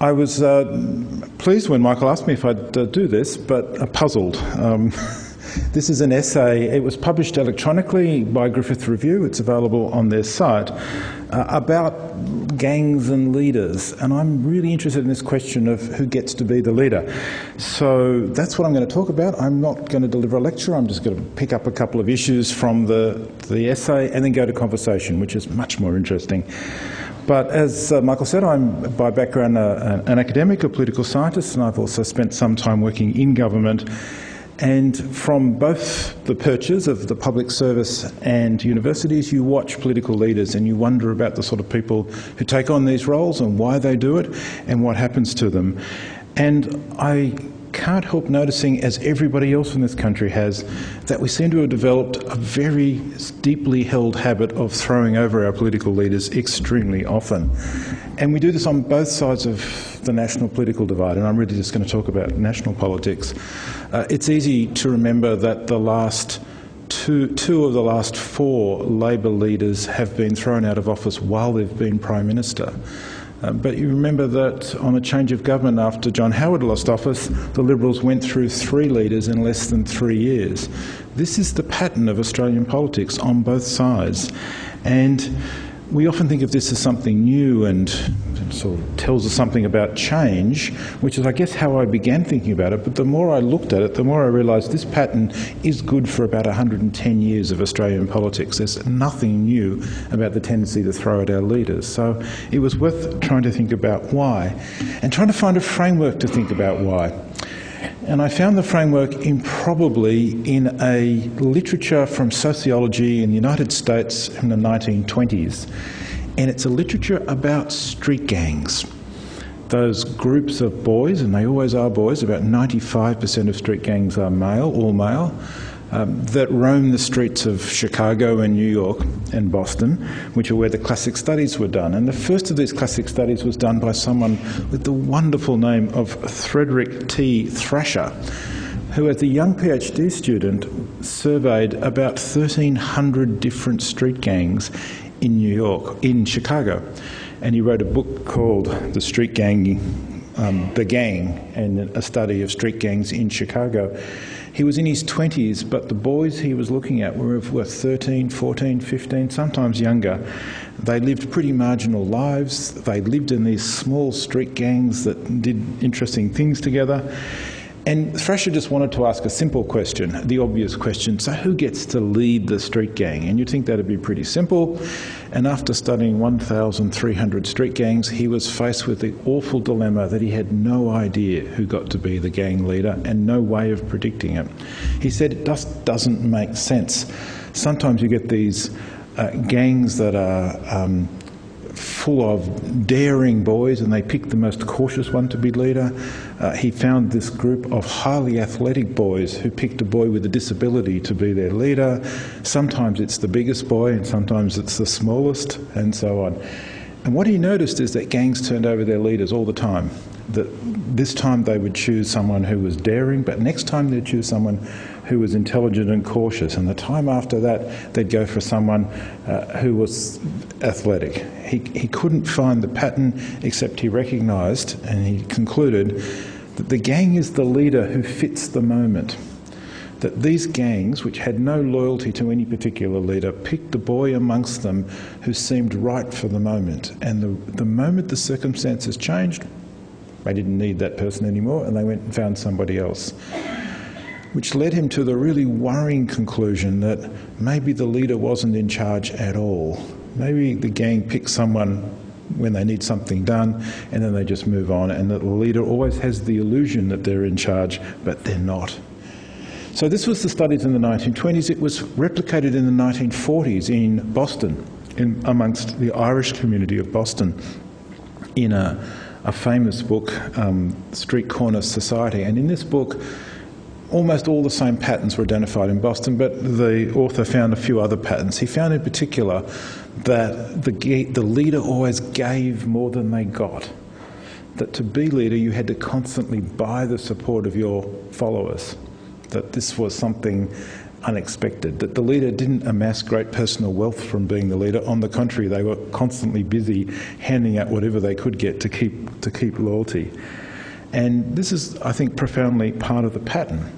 I was pleased when Michael asked me if I'd do this, but puzzled. This is an essay. It was published electronically by Griffith Review. It's available on their site, about gangs and leaders. And I'm really interested in this question of who gets to be the leader. So that's what I'm going to talk about. I'm not going to deliver a lecture. I'm just going to pick up a couple of issues from the essay and then go to conversation, which is much more interesting. But as Michael said, I'm by background an academic, a political scientist, and I've also spent some time working in government. And from both the perches of the public service and universities, you watch political leaders and you wonder about the sort of people who take on these roles and why they do it and what happens to them. And I can't help noticing, as everybody else in this country has, that we seem to have developed a very deeply held habit of throwing over our political leaders extremely often. And we do this on both sides of the national political divide, and I'm really just going to talk about national politics. It's easy to remember that the last two of the last four Labor leaders have been thrown out of office while they've been Prime Minister. But you remember that on a change of government after John Howard lost office, the Liberals went through three leaders in less than 3 years. This is the pattern of Australian politics on both sides. And we often think of this as something new and sort of tells us something about change, which is, I guess, how I began thinking about it. But the more I looked at it, the more I realised this pattern is good for about 110 years of Australian politics. There's nothing new about the tendency to throw at our leaders. So it was worth trying to think about why and trying to find a framework to think about why. And I found the framework improbably in a literature from sociology in the United States in the 1920s. And it's a literature about street gangs. Those groups of boys, and they always are boys, about 95% of street gangs are male, all male, that roam the streets of Chicago and New York and Boston, which are where the classic studies were done. And the first of these classic studies was done by someone with the wonderful name of Frederick T. Thrasher, who as a young PhD student surveyed about 1,300 different street gangs in Chicago. And he wrote a book called The Street Gang, The Gang, and a study of street gangs in Chicago. He was in his 20s, but the boys he was looking at were 13, 14, 15, sometimes younger. They lived pretty marginal lives. They lived in these small street gangs that did interesting things together. And Thrasher just wanted to ask a simple question, the obvious question, so who gets to lead the street gang? And you'd think that'd be pretty simple. And after studying 1,300 street gangs, he was faced with the awful dilemma that he had no idea who got to be the gang leader and no way of predicting it. He said it just doesn't make sense. Sometimes you get these gangs that are full of daring boys and they pick the most cautious one to be leader. He found this group of highly athletic boys who picked a boy with a disability to be their leader. Sometimes it's the biggest boy and sometimes it's the smallest, and so on. And what he noticed is that gangs turned over their leaders all the time. That this time they would choose someone who was daring, but next time they'd choose someone who was intelligent and cautious, and the time after that they'd go for someone who was athletic. He couldn't find the pattern, except he recognised and he concluded that the gang is the leader who fits the moment. That these gangs, which had no loyalty to any particular leader, picked the boy amongst them who seemed right for the moment. And the moment the circumstances changed, they didn't need that person anymore and they went and found somebody else. Which led him to the really worrying conclusion that maybe the leader wasn't in charge at all. Maybe the gang picks someone when they need something done and then they just move on, and that the leader always has the illusion that they're in charge, but they're not. So this was the studies in the 1920s. It was replicated in the 1940s in Boston, amongst the Irish community of Boston, in a famous book, Street Corner Society. And in this book, almost all the same patterns were identified in Boston, but the author found a few other patterns. He found in particular that the leader always gave more than they got. That to be leader, you had to constantly buy the support of your followers. That this was something unexpected, that the leader didn't amass great personal wealth from being the leader. On the contrary, they were constantly busy handing out whatever they could get to keep loyalty. And this is, I think, profoundly part of the pattern.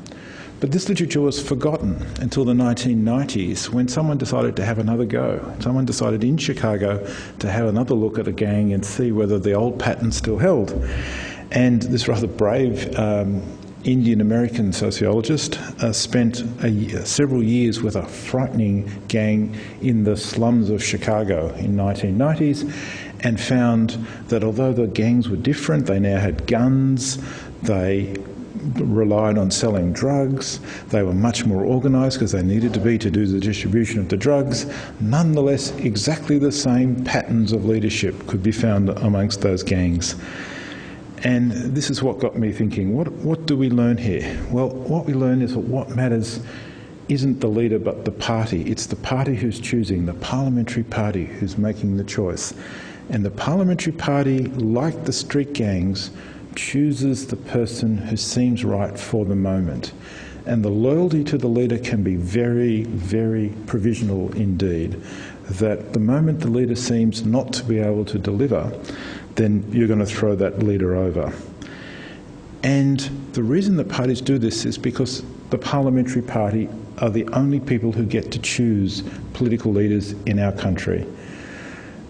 But this literature was forgotten until the 1990s, when someone decided to have another go. Someone decided in Chicago to have another look at a gang and see whether the old pattern still held. And this rather brave Indian-American sociologist spent several years with a frightening gang in the slums of Chicago in the 1990s, and found that although the gangs were different, they now had guns, they relied on selling drugs, they were much more organised because they needed to be to do the distribution of the drugs. Nonetheless, exactly the same patterns of leadership could be found amongst those gangs. And this is what got me thinking, what do we learn here? Well, what we learn is that what matters isn't the leader but the party. It's the party who's choosing, the parliamentary party who's making the choice. And the parliamentary party, like the street gangs, chooses the person who seems right for the moment. And the loyalty to the leader can be very, very provisional indeed. That the moment the leader seems not to be able to deliver, then you're going to throw that leader over. And the reason that parties do this is because the parliamentary party are the only people who get to choose political leaders in our country.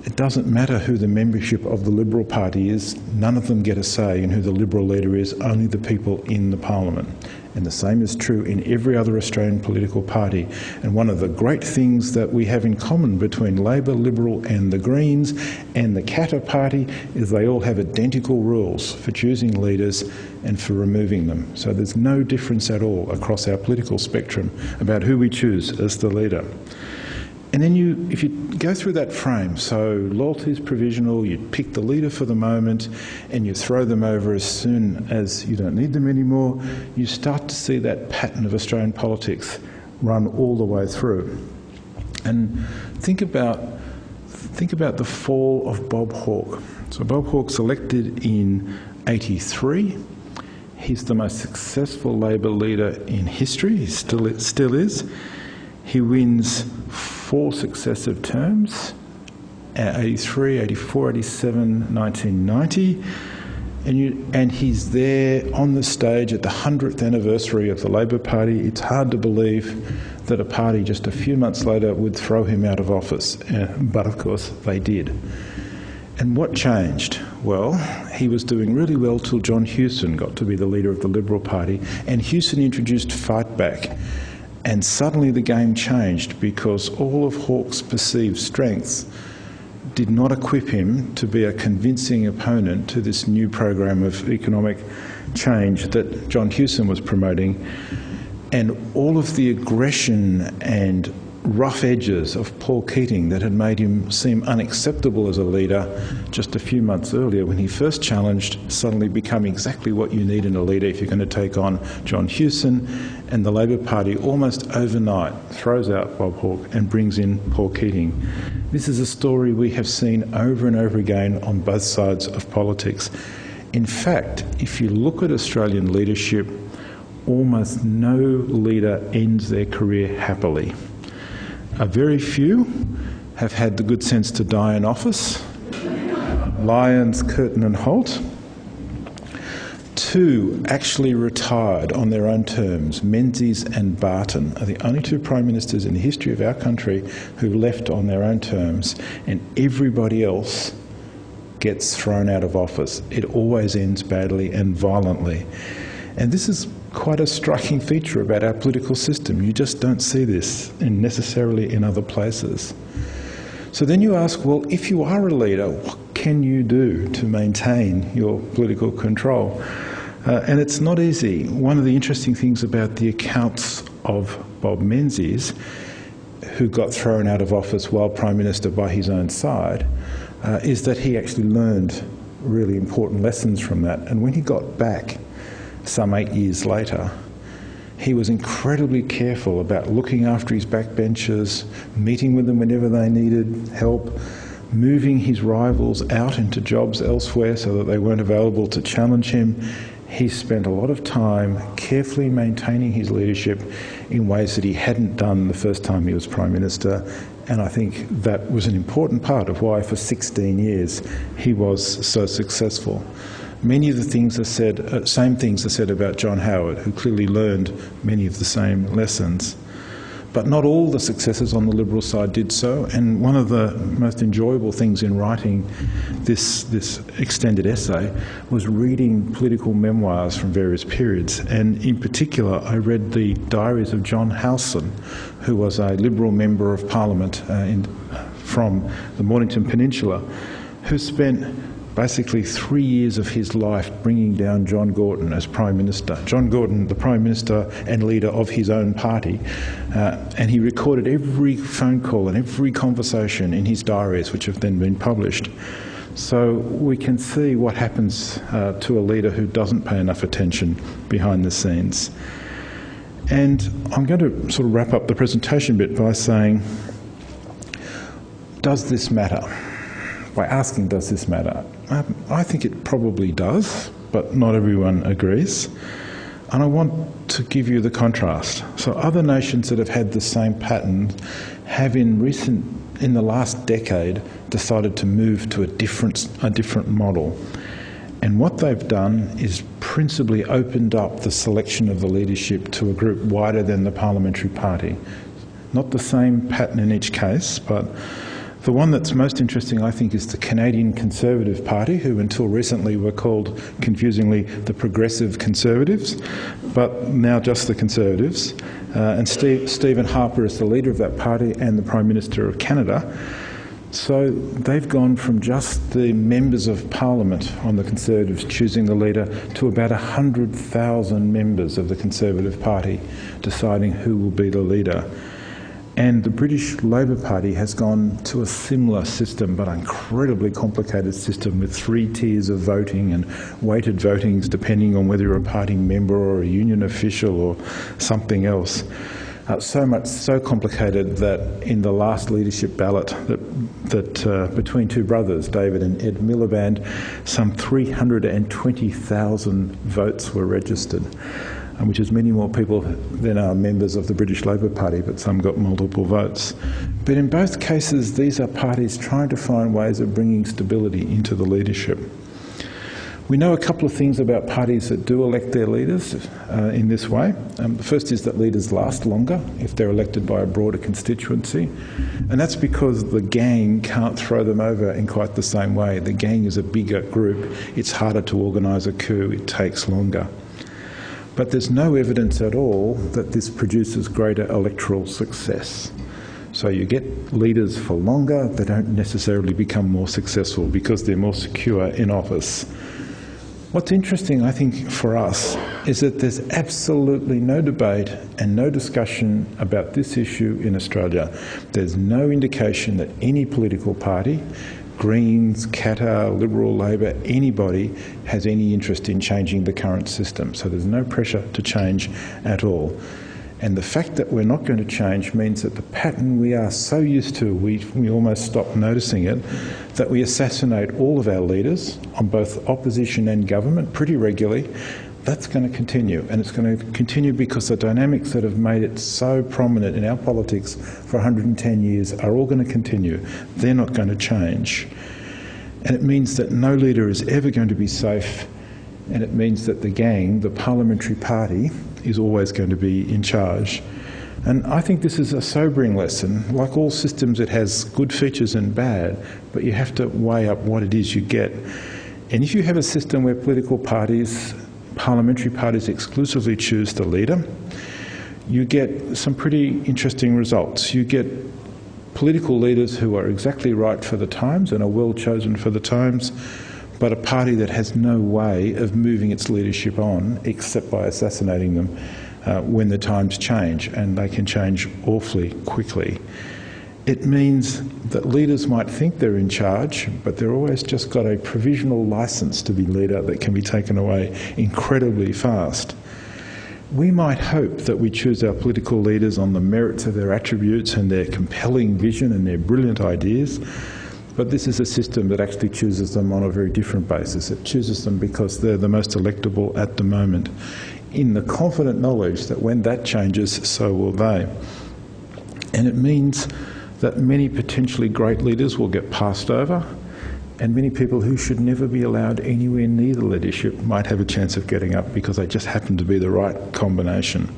It doesn't matter who the membership of the Liberal Party is, none of them get a say in who the Liberal leader is, only the people in the Parliament. And the same is true in every other Australian political party. And one of the great things that we have in common between Labor, Liberal and the Greens and the Katter Party is they all have identical rules for choosing leaders and for removing them. So there's no difference at all across our political spectrum about who we choose as the leader. And then if you go through that frame, so loyalty is provisional, you pick the leader for the moment and you throw them over as soon as you don't need them anymore, you start to see that pattern of Australian politics run all the way through. And think about the fall of Bob Hawke. So Bob Hawke's elected in '83. He's the most successful Labor leader in history. He still is. He wins 4 successive terms, 83, 84, 87, 1990, and he's there on the stage at the 100th anniversary of the Labor Party. It's hard to believe that a party just a few months later would throw him out of office, but of course they did. And what changed? Well, he was doing really well till John Hewson got to be the leader of the Liberal Party, and Hewson introduced fight back. And suddenly the game changed because all of Hawke's perceived strengths did not equip him to be a convincing opponent to this new program of economic change that John Hewson was promoting. And all of the aggression and rough edges of Paul Keating that had made him seem unacceptable as a leader just a few months earlier when he first challenged suddenly become exactly what you need in a leader if you're going to take on John Hewson. And the Labor Party almost overnight throws out Bob Hawke and brings in Paul Keating. This is a story we have seen over and over again on both sides of politics. In fact, if you look at Australian leadership, almost no leader ends their career happily. A very few have had the good sense to die in office. Lyons, Curtin and Holt. 2 actually retired on their own terms. Menzies and Barton are the only 2 Prime Ministers in the history of our country who left on their own terms, and everybody else gets thrown out of office. It always ends badly and violently. And this is quite a striking feature about our political system. You just don't see this necessarily in other places. So then you ask, well, if you are a leader, what can you do to maintain your political control? And it's not easy. One of the interesting things about the accounts of Bob Menzies, who got thrown out of office while Prime Minister by his own side, is that he actually learned really important lessons from that. And when he got back, some 8 years later, he was incredibly careful about looking after his backbenchers, meeting with them whenever they needed help, moving his rivals out into jobs elsewhere so that they weren't available to challenge him. he spent a lot of time carefully maintaining his leadership in ways that he hadn't done the first time he was Prime Minister, and I think that was an important part of why for 16 years he was so successful. Many of the things are said, same things are said about John Howard, who clearly learned many of the same lessons. But not all the successors on the Liberal side did so, and one of the most enjoyable things in writing this extended essay was reading political memoirs from various periods. And in particular, I read the diaries of John Howson, who was a Liberal Member of Parliament from the Mornington Peninsula, who spent basically 3 years of his life bringing down John Gorton as Prime Minister. John Gorton, the Prime Minister and leader of his own party, and he recorded every phone call and every conversation in his diaries, which have then been published. So we can see what happens to a leader who doesn't pay enough attention behind the scenes. And I'm going to sort of wrap up the presentation bit by saying, does this matter? By asking, does this matter? I think it probably does, but not everyone agrees. And I want to give you the contrast. So other nations that have had the same pattern have in the last decade decided to move to a different model. And what they've done is principally opened up the selection of the leadership to a group wider than the parliamentary party. Not the same pattern in each case, but the one that's most interesting, I think, is the Canadian Conservative Party, who until recently were called, confusingly, the Progressive Conservatives, but now just the Conservatives. And Stephen Harper is the leader of that party and the Prime Minister of Canada. So they've gone from just the members of Parliament on the Conservatives choosing the leader to about 100,000 members of the Conservative Party deciding who will be the leader. And the British Labor Party has gone to a similar system, but an incredibly complicated system with 3 tiers of voting and weighted votings depending on whether you're a party member or a union official or something else. So complicated that in the last leadership ballot that between 2 brothers, David and Ed Miliband, some 320,000 votes were registered, which is many more people than are members of the British Labor Party, but some got multiple votes. But in both cases, these are parties trying to find ways of bringing stability into the leadership. We know a couple of things about parties that do elect their leaders in this way. The first is that leaders last longer if they're elected by a broader constituency, and that's because the gang can't throw them over in quite the same way. The gang is a bigger group. It's harder to organise a coup. It takes longer. But there's no evidence at all that this produces greater electoral success. So you get leaders for longer, they don't necessarily become more successful because they're more secure in office. What's interesting, I think, for us is that there's absolutely no debate and no discussion about this issue in Australia. There's no indication that any political party, Greens, Qatar, Liberal, Labor, anybody has any interest in changing the current system. So there's no pressure to change at all. And the fact that we're not going to change means that the pattern we are so used to, we almost stop noticing it, that we assassinate all of our leaders on both opposition and government pretty regularly. That's going to continue, and it's going to continue because the dynamics that have made it so prominent in our politics for 110 years are all going to continue. They're not going to change. And it means that no leader is ever going to be safe, and it means that the gang, the parliamentary party, is always going to be in charge. And I think this is a sobering lesson. Like all systems, it has good features and bad, but you have to weigh up what it is you get. And if you have a system where political parties, parliamentary parties exclusively choose the leader, you get some pretty interesting results. You get political leaders who are exactly right for the times and are well chosen for the times, but a party that has no way of moving its leadership on except by assassinating them when the times change, and they can change awfully quickly. It means that leaders might think they're in charge, but they're always just got a provisional licence to be leader that can be taken away incredibly fast. We might hope that we choose our political leaders on the merits of their attributes and their compelling vision and their brilliant ideas, But this is a system that actually chooses them on a very different basis. It chooses them because they're the most electable at the moment, in the confident knowledge that when that changes, so will they. And it means that many potentially great leaders will get passed over, and many people who should never be allowed anywhere near the leadership might have a chance of getting up because they just happen to be the right combination.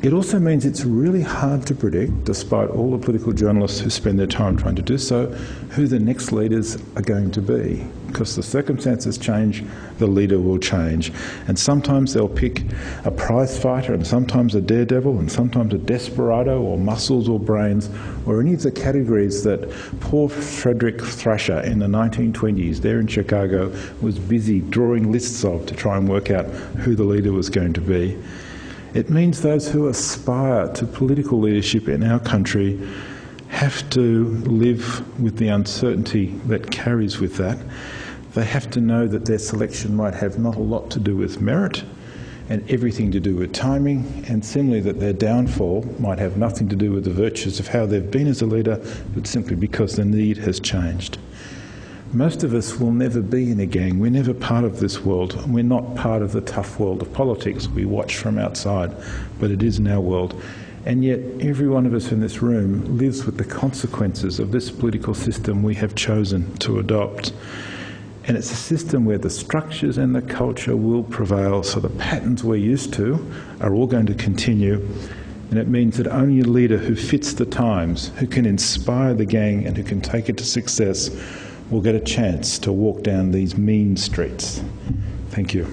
It also means it's really hard to predict, despite all the political journalists who spend their time trying to do so, who the next leaders are going to be. Because the circumstances change, the leader will change. And sometimes they'll pick a prize fighter, and sometimes a daredevil, and sometimes a desperado, or muscles or brains, or any of the categories that poor Frederick Thrasher in the 1920s there in Chicago was busy drawing lists of to try and work out who the leader was going to be. It means those who aspire to political leadership in our country have to live with the uncertainty that carries with that. They have to know that their selection might have not a lot to do with merit and everything to do with timing, and similarly that their downfall might have nothing to do with the virtues of how they've been as a leader, but simply because the need has changed. Most of us will never be in a gang. We're never part of this world. We're not part of the tough world of politics. We watch from outside, but it is in our world. And yet every one of us in this room lives with the consequences of this political system we have chosen to adopt. And it's a system where the structures and the culture will prevail, so the patterns we're used to are all going to continue. And it means that only a leader who fits the times, who can inspire the gang and who can take it to success, will get a chance to walk down these mean streets. Thank you.